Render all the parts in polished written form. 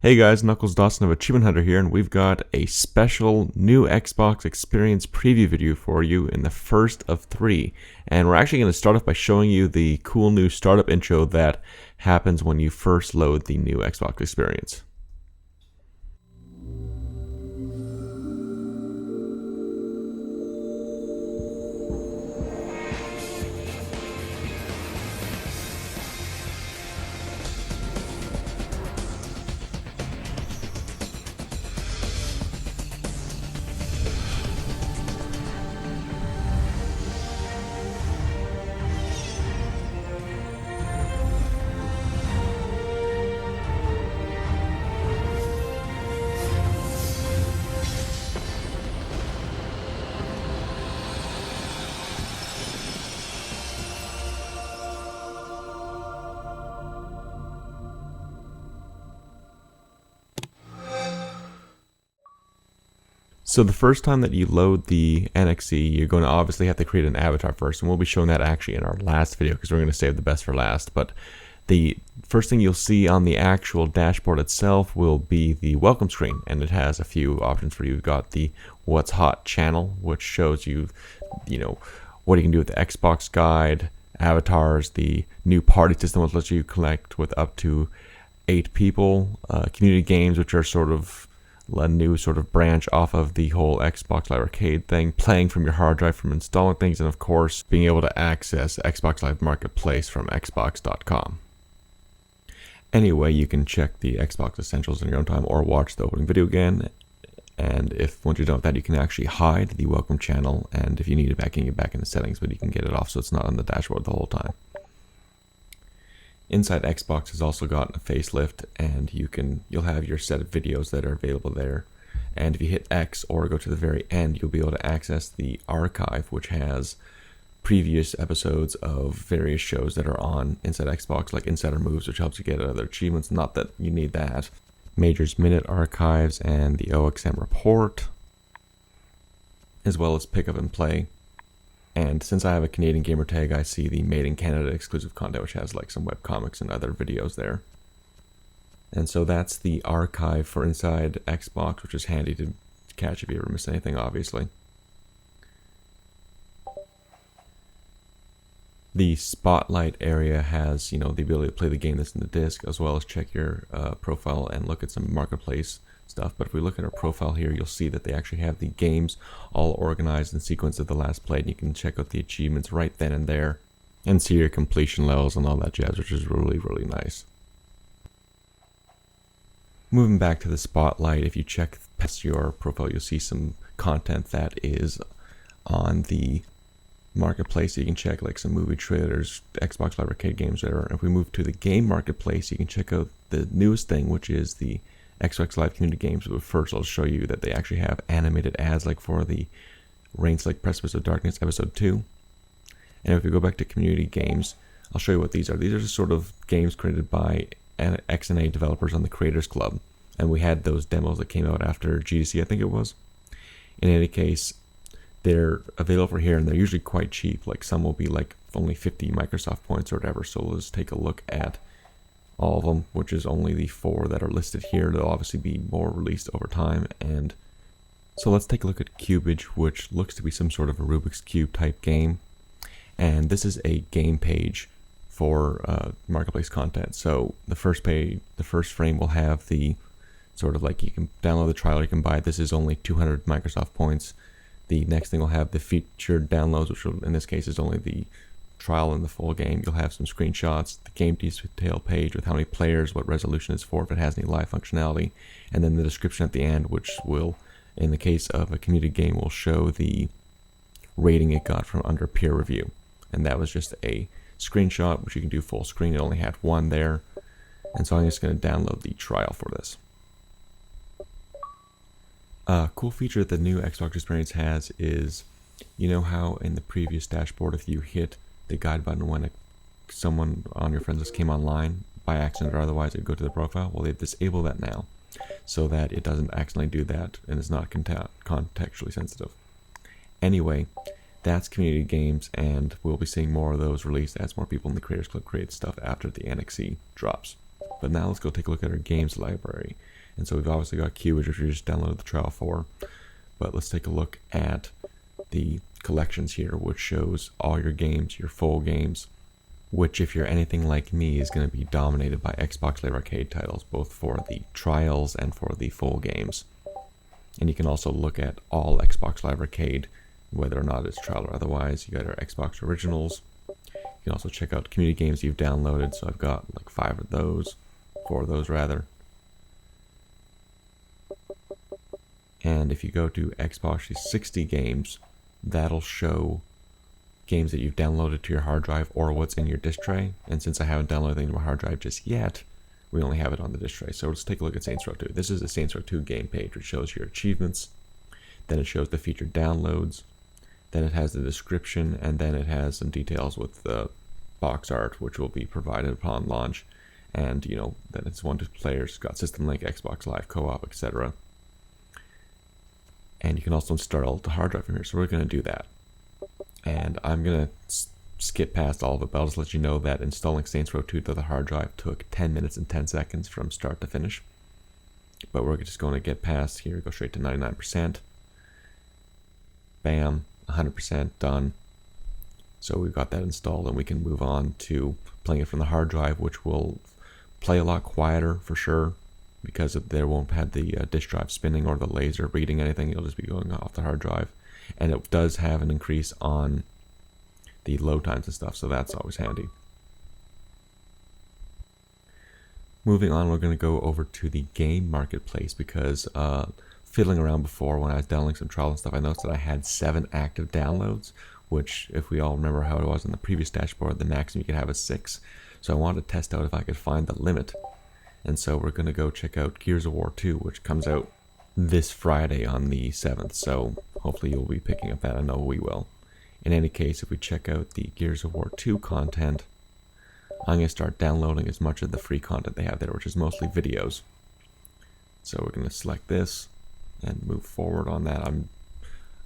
Hey guys, Knuckles Dawson of Achievement Hunter here, and we've got a special new Xbox Experience preview video for you in the first of 3. And we're actually going to start off by showing you the cool new startup intro that happens when you first load the new Xbox Experience. So the first time that you load the NXE, you're going to obviously have to create an avatar first, and we'll be showing that actually in our last video because we're going to save the best for last. But the first thing you'll see on the actual dashboard itself will be the welcome screen, and it has a few options for you. You've got the What's Hot channel, which shows you, what you can do with the Xbox guide, avatars, the new party system, which lets you connect with up to 8 people, community games, which are sort of a new sort of branch off of the whole Xbox Live Arcade thing, playing from your hard drive from installing things, and of course being able to access Xbox Live Marketplace from xbox.com. Anyway, you can check the Xbox Essentials in your own time or watch the opening video again, and if once you're done with that, you can actually hide the welcome channel, and if you need it back, you can get back in the settings, but you can get it off so it's not on the dashboard the whole time. Inside Xbox has also gotten a facelift, and you'll have your set of videos that are available there. And if you hit X or go to the very end, you'll be able to access the archive, which has previous episodes of various shows that are on inside Xbox, like Insider Moves, which helps you get other achievements. Not that you need that. Majors Minute archives and the OXM report, as well as pick up and play. And since I have a Canadian gamer tag, I see the Made in Canada exclusive content, which has like some webcomics and other videos there. And so that's the archive for inside Xbox, which is handy to catch if you ever miss anything, obviously. The Spotlight area has, the ability to play the game that's in the disc, as well as check your profile and look at some marketplace stuff. But if we look at our profile here, you'll see that they actually have the games all organized in sequence of the last played, and you can check out the achievements right then and there and see your completion levels and all that jazz, which is really, really nice. Moving back to the Spotlight, if you check past your profile, you'll see some content that is on the marketplace. You can check like some movie trailers, Xbox Live Arcade games there. If we move to the game marketplace, you can check out the newest thing, which is the Xbox Live Community Games. But first, I'll show you that they actually have animated ads, like for the Reigns Like Precipice of Darkness Episode 2. And if we go back to Community Games, I'll show you what these are. These are just sort of games created by XNA developers on the Creators Club. And we had those demos that came out after GDC, I think it was. In any case, they're available for here, and they're usually quite cheap. Like some will be like only 50 Microsoft points or whatever. So let's take a look at all of them, which is only the 4 that are listed here. There'll obviously be more released over time. And so let's take a look at Cubage, which looks to be some sort of a Rubik's Cube type game. And this is a game page for marketplace content. So the first frame will have the sort of like, you can download the trial, you can buy it. This is only 200 Microsoft points. The next thing will have the featured downloads, which will, in this case is only the trial and the full game. You'll have some screenshots, the game detail page with how many players, what resolution it's for, if it has any live functionality, and then the description at the end, which will, in the case of a community game, will show the rating it got from under peer review. And that was just a screenshot, which you can do full screen. It only had 1 there, and so I'm just going to download the trial for this. A cool feature that the new Xbox Experience has is, how in the previous dashboard, if you hit the guide button when someone on your friends list came online by accident or otherwise, it would go to the profile. Well, they've disabled that now so that it doesn't accidentally do that and is not contextually sensitive. Anyway, that's Community Games, and we'll be seeing more of those released as more people in the Creators Club create stuff after the NXE drops. But now let's go take a look at our games library. And so we've obviously got Q, which we just downloaded the trial for. But let's take a look at the collections here, which shows all your games, your full games, which if you're anything like me is going to be dominated by Xbox Live Arcade titles, both for the trials and for the full games. And you can also look at all Xbox Live Arcade, whether or not it's trial or otherwise. You got our Xbox Originals. You can also check out community games you've downloaded. So I've got like 4 of those rather. And if you go to Xbox 360 games, that'll show games that you've downloaded to your hard drive or what's in your disk tray. And since I haven't downloaded anything to my hard drive just yet, we only have it on the disk tray. So let's take a look at Saints Row 2. This is a Saints Row 2 game page, which shows your achievements. Then it shows the featured downloads. Then it has the description, and then it has some details with the box art, which will be provided upon launch. And, you know, that it's 1 to players, got System Link, Xbox Live Co-op, etc. And you can also install the hard drive from here, so we're going to do that. And I'm going to skip past all of it, but I'll just let you know that installing Saints Row 2 to the hard drive took 10 minutes and 10 seconds from start to finish. But we're just going to get past here, go straight to 99%. Bam, 100% done. So we've got that installed, and we can move on to playing it from the hard drive, which will play a lot quieter for sure, because there won't have the disk drive spinning or the laser reading anything. It'll just be going off the hard drive. And it does have an increase on the load times and stuff, so that's always handy. Moving on, we're going to go over to the game marketplace, because fiddling around before when I was downloading some trial and stuff, I noticed that I had 7 active downloads, which, if we all remember how it was in the previous dashboard, the maximum you could have is 6. So I wanted to test out if I could find the limit. And so we're going to go check out Gears of War 2, which comes out this Friday on the 7th. So hopefully you'll be picking up that. I know we will. In any case, if we check out the Gears of War 2 content, I'm going to start downloading as much of the free content they have there, which is mostly videos. So we're going to select this and move forward on that. I'm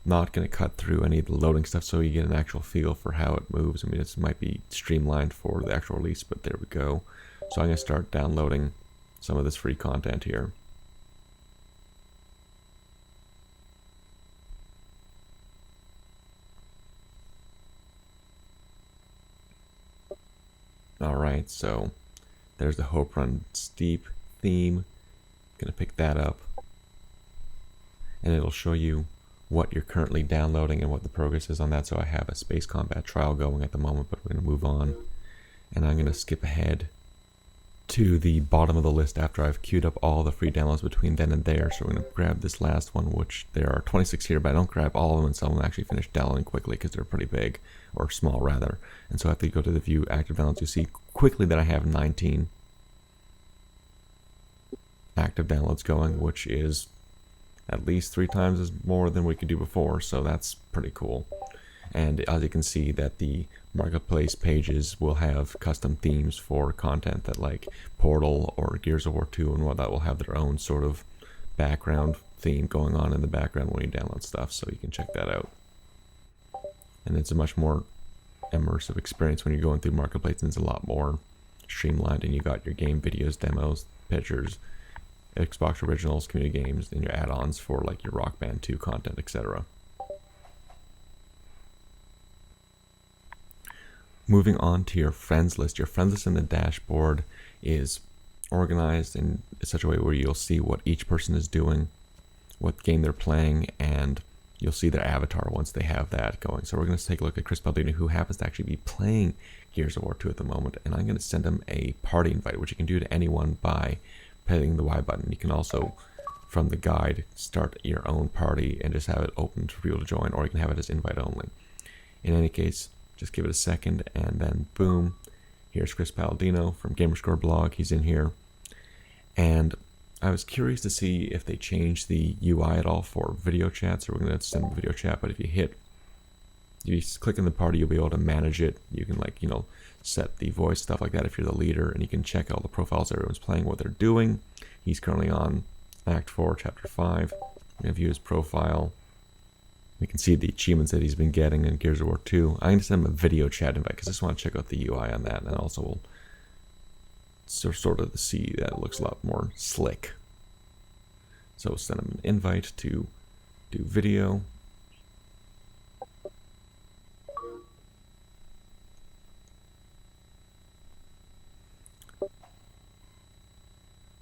not going to cut through any of the loading stuff so you get an actual feel for how it moves. I mean, this might be streamlined for the actual release, but there we go. So I'm going to start downloading some of this free content here. Alright, so there's the Hope Run Steep theme. Gonna pick that up, and it'll show you what you're currently downloading and what the progress is on that. So I have a Space Combat trial going at the moment, but we're gonna move on, and I'm gonna skip ahead to the bottom of the list after I've queued up all the free downloads between then and there. So we're going to grab this last one, which there are 26 here, but I don't grab all of them, and some of them actually finish downloading quickly because they're pretty big, or small rather. And so after you go to the view active downloads, you see quickly that I have 19 active downloads going, which is at least 3 times as more than we could do before, so that's pretty cool. And as you can see, that the marketplace pages will have custom themes for content that, like Portal or Gears of War 2 and whatnot, will have their own sort of background theme going on in the background when you download stuff, so you can check that out. And it's a much more immersive experience when you're going through marketplace, and it's a lot more streamlined, and you got your game videos, demos, pictures, Xbox Originals, community games, and your add-ons for like your Rock Band 2 content, etc. Moving on to your friends list. Your friends list in the dashboard is organized in such a way where you'll see what each person is doing, what game they're playing, and you'll see their avatar once they have that going. So we're going to take a look at Chris Baldini, who happens to actually be playing Gears of War 2 at the moment, and I'm going to send him a party invite, which you can do to anyone by hitting the Y button. You can also, from the guide, start your own party and just have it open for people to join, or you can have it as invite only. In any case, just give it a second, and then boom, here's Chris Palladino from Gamerscore blog. He's in here, and I was curious to see if they changed the UI at all for video chat. So we're going to send a video chat, but if you click in the party, you'll be able to manage it. You can, like, set the voice, stuff like that if you're the leader, and you can check all the profiles everyone's playing, what they're doing. He's currently on Act 4, Chapter 5. I'm going to view his profile. We can see the achievements that he's been getting in Gears of War 2. I'm going to send him a video chat invite because I just want to check out the UI on that, and also we'll sort of to see that it looks a lot more slick. So send them an invite to do video.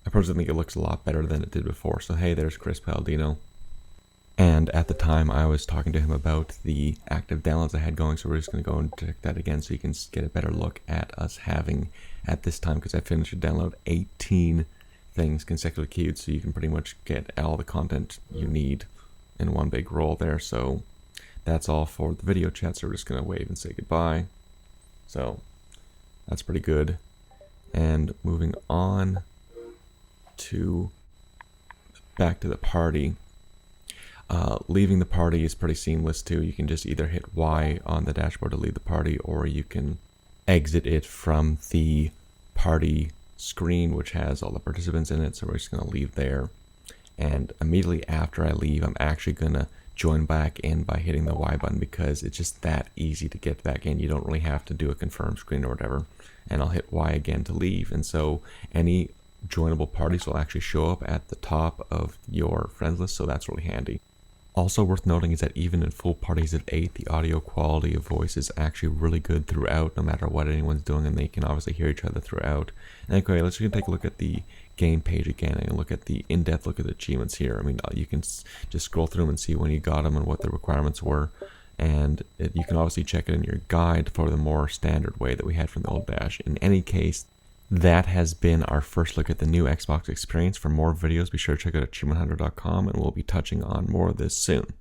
I personally think it looks a lot better than it did before. So hey, there's Chris Palladino. And at the time, I was talking to him about the active downloads I had going, so we're just going to go and check that again so you can get a better look at us having, at this time, because I finished to download 18 things consecutively queued, so you can pretty much get all the content you need in one big roll there. So that's all for the video chat, so we're just going to wave and say goodbye. So that's pretty good. And moving on to back to the party. Leaving the party is pretty seamless too. You can just either hit Y on the dashboard to leave the party, or you can exit it from the party screen, which has all the participants in it. So we're just going to leave there. And immediately after I leave, I'm actually going to join back in by hitting the Y button, because it's just that easy to get back in. You don't really have to do a confirm screen or whatever. And I'll hit Y again to leave. And so any joinable parties will actually show up at the top of your friends list, so that's really handy. Also worth noting is that even in full parties of 8, the audio quality of voice is actually really good throughout, no matter what anyone's doing, and they can obviously hear each other throughout. Anyway, let's just take a look at the game page again and look at the in-depth look at the achievements here. I mean, you can just scroll through them and see when you got them and what the requirements were, and you can obviously check it in your guide for the more standard way that we had from the old Dash. In any case, that has been our first look at the new Xbox experience. For more videos, be sure to check out achievementhunter.com, and we'll be touching on more of this soon.